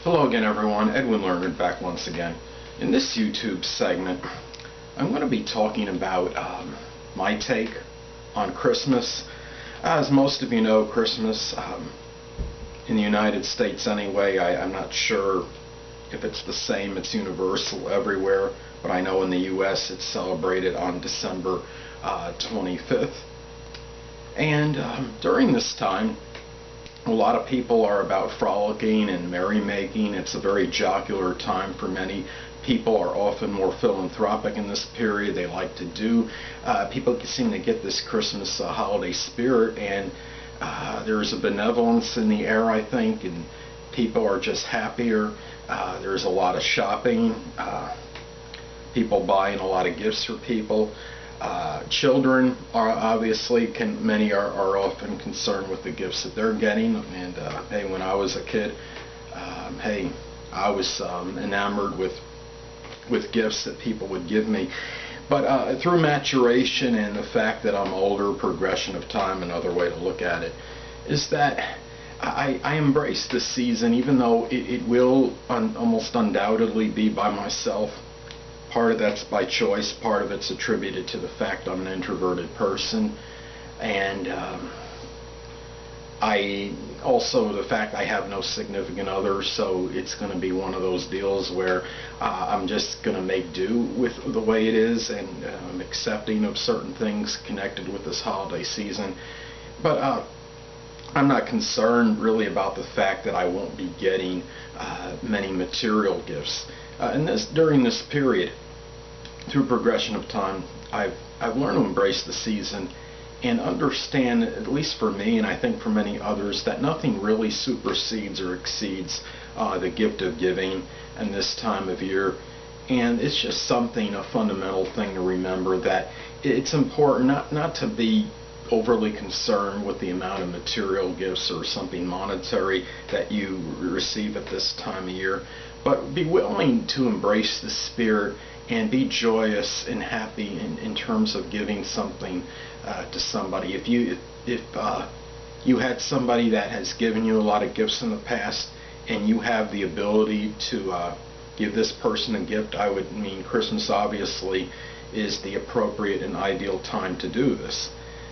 Hello again, everyone. Edwin Learnard back once again. In this YouTube segment, I'm going to be talking about my take on Christmas. As most of you know, Christmas in the United States anyway, I'm not sure if it's the same, it's universal everywhere, but I know in the US it's celebrated on December 25th. And during this time, a lot of people are about frolicking and merrymaking. It's a very jocular time for many. People are often more philanthropic in this period. They like to do. People seem to get this Christmas holiday spirit, and there's a benevolence in the air, I think, and people are just happier. There's a lot of shopping. People buying a lot of gifts for people. Children are obviously many are often concerned with the gifts that they're getting, and hey, when I was a kid, hey, I was enamored with gifts that people would give me. But through maturation and the fact that I'm older, progression of time, another way to look at it is that I embrace this season, even though it will almost undoubtedly be by myself. Part of that's by choice, part of it's attributed to the fact I'm an introverted person, and I also the fact I have no significant other, so it's going to be one of those deals where I'm just going to make do with the way it is, and I'm accepting of certain things connected with this holiday season. But I'm not concerned really about the fact that I won't be getting many material gifts. During this period, through progression of time, I've learned to embrace the season and understand, at least for me and I think for many others, that nothing really supersedes or exceeds the gift of giving in this time of year. And it's just something, a fundamental thing to remember, that it's important not to be overly concerned with the amount of material gifts or something monetary that you receive at this time of year, but be willing to embrace the spirit and be joyous and happy in terms of giving something to somebody. If you had somebody that has given you a lot of gifts in the past, and you have the ability to give this person a gift, I would mean Christmas obviously is the appropriate and ideal time to do this.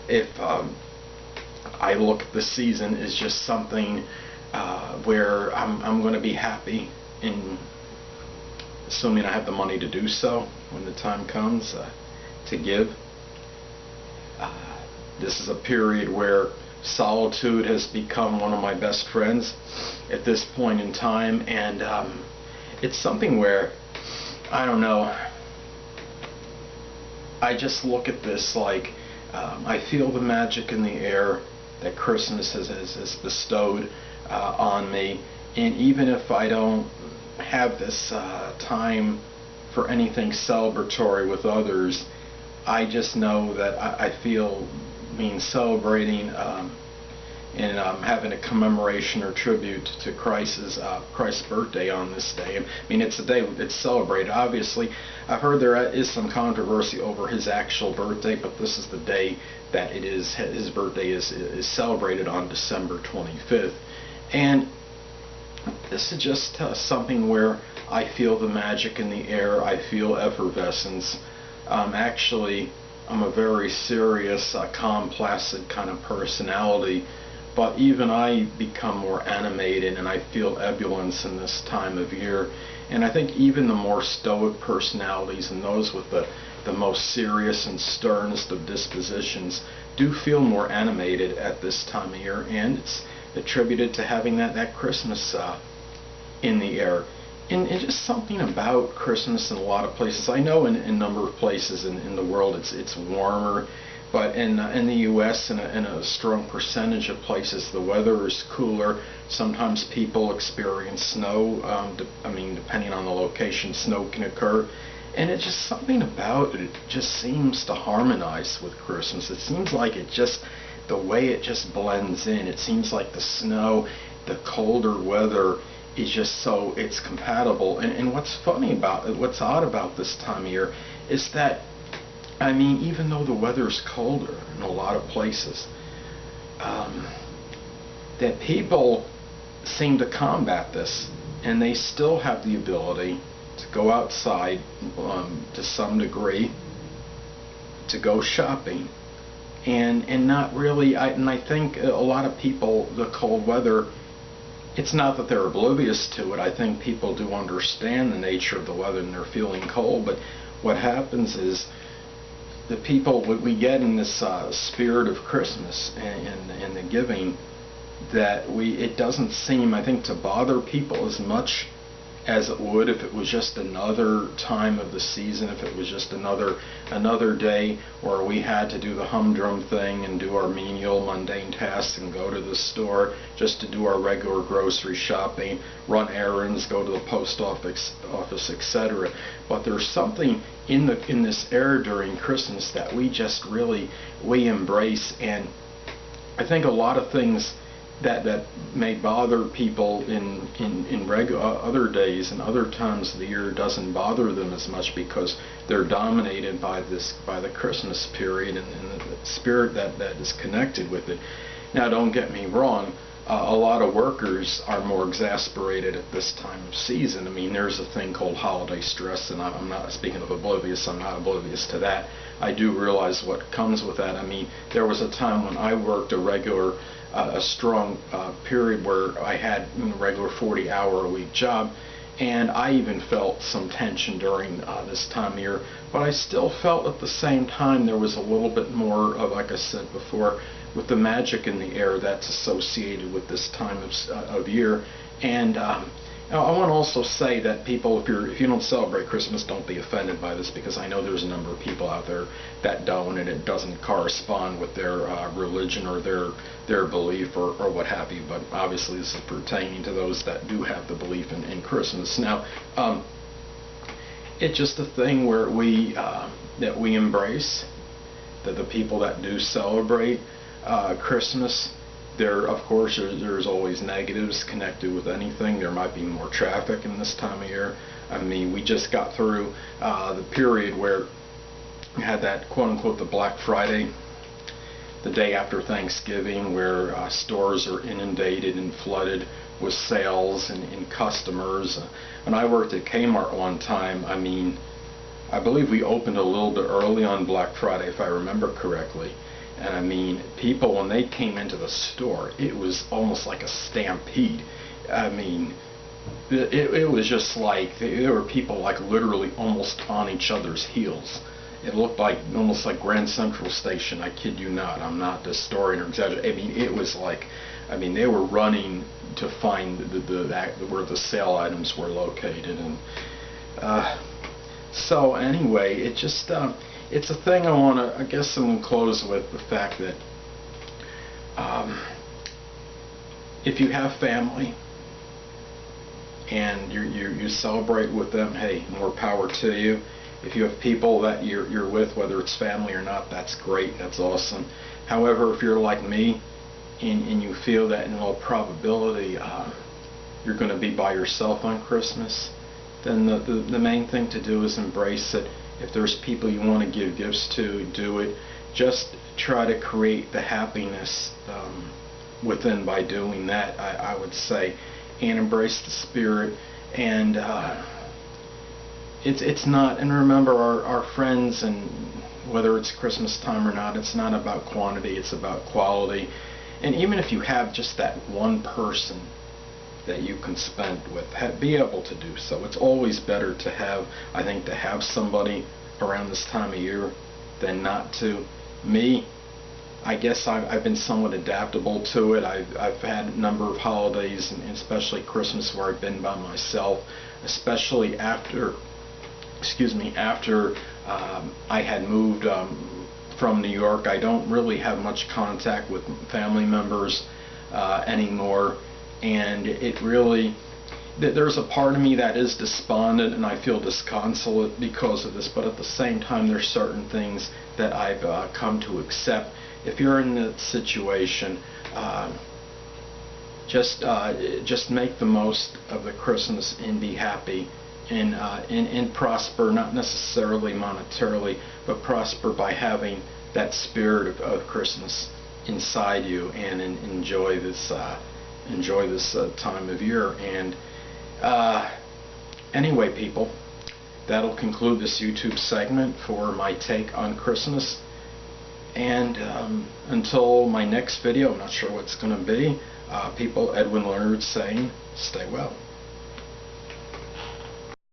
If I look at the season as just something where I'm going to be happy, in assuming I have the money to do so when the time comes to give. This is a period where solitude has become one of my best friends at this point in time, and it's something where, I don't know, I just look at this like I feel the magic in the air that Christmas has bestowed on me, and even if I don't have this time for anything celebratory with others, I just know that I feel being celebrating and having a commemoration or tribute to Christ's birthday on this day. I mean, it's a day it's celebrated. Obviously, I've heard there is some controversy over his actual birthday, but this is the day that it is. His birthday is celebrated on December 25th, and this is just something where I feel the magic in the air. I feel effervescence. Actually, I'm a very serious, calm, placid kind of personality, but even I become more animated and I feel ebullience in this time of year. And I think even the more stoic personalities and those with the most serious and sternest of dispositions do feel more animated at this time of year, and it's attributed to having that Christmas in the air. And just something about Christmas in a lot of places. I know in a number of places in the world it's warmer, but in the U.S. in a strong percentage of places the weather is cooler. Sometimes people experience snow. Depending on the location, snow can occur. And it's just something about it just seems to harmonize with Christmas. It seems like the way it just blends in. It seems like the snow, the colder weather is just so it's compatible. And what's odd about this time of year is that, I mean, even though the weather's colder in a lot of places, that people seem to combat this and they still have the ability to go outside to some degree, to go shopping, and not really. I think a lot of people, the cold weather, it's not that they're oblivious to it. I think people do understand the nature of the weather and they're feeling cold, but what happens is the people, we get in this spirit of Christmas and the giving, that it doesn't seem, I think, to bother people as much as it would if it was just another time of the season, if it was just another day where we had to do the humdrum thing and do our menial, mundane tasks and go to the store just to do our regular grocery shopping, run errands, go to the post office, etc. But there's something in this era during Christmas that we just really embrace, and I think a lot of things that may bother people in regular other days and other times of the year doesn't bother them as much because they're dominated by the Christmas period and the spirit that is connected with it. Now, don't get me wrong, a lot of workers are more exasperated at this time of season. I mean, there's a thing called holiday stress, and I'm not speaking of oblivious. I'm not oblivious to that. I do realize what comes with that. I mean, there was a time when I worked a strong period where I had a regular 40-hour-a-week job, and I even felt some tension during this time of year, but I still felt at the same time there was a little bit more of, like I said before, with the magic in the air that's associated with this time of year. And I want to also say that people, if you don't celebrate Christmas, don't be offended by this, because I know there's a number of people out there that don't, and it doesn't correspond with their religion or their belief or what have you. But obviously, this is pertaining to those that do have the belief in Christmas. Now, it's just a thing where that we embrace, that the people that do celebrate Christmas. Of course, there's always negatives connected with anything. There might be more traffic in this time of year. I mean, we just got through the period where we had that quote-unquote the Black Friday, the day after Thanksgiving, where stores are inundated and flooded with sales and customers. When I worked at Kmart one time, I mean, I believe we opened a little bit early on Black Friday, if I remember correctly. And I mean, people, when they came into the store, it was almost like a stampede. I mean, it was just like there were people like literally almost on each other's heels. It looked like almost like Grand Central Station. I kid you not. I'm not distorting or exaggerating. I mean, it was like, I mean, they were running to find where the sale items were located. And so anyway, it just it's a thing I guess I'm going to close with the fact that if you have family and you celebrate with them, hey, more power to you. If you have people that you're with, whether it's family or not, that's great, that's awesome. However, if you're like me and you feel that in all probability you're going to be by yourself on Christmas, then the main thing to do is embrace it. If there's people you want to give gifts to, do it. Just try to create the happiness within by doing that, I would say, and embrace the spirit. And it's not, and remember our friends, and whether it's Christmas time or not, it's not about quantity, it's about quality. And even if you have just that one person that you can spend with, be able to do so. It's always better to have, I think, to have somebody around this time of year than not to. Me, I guess I've been somewhat adaptable to it. I've had a number of holidays, and especially Christmas, where I've been by myself, especially after I had moved from New York. I don't really have much contact with family members anymore. And it really, there's a part of me that is despondent, and I feel disconsolate because of this, but at the same time there's certain things that I've come to accept. If you're in that situation, just make the most of the Christmas and be happy, and prosper, not necessarily monetarily, but prosper by having that spirit of Christmas inside you, and enjoy this time of year. And Anyway, people, that'll conclude this YouTube segment for my take on Christmas. And until my next video, I'm not sure what it's going to be, people, Edwin Learnard saying, stay well.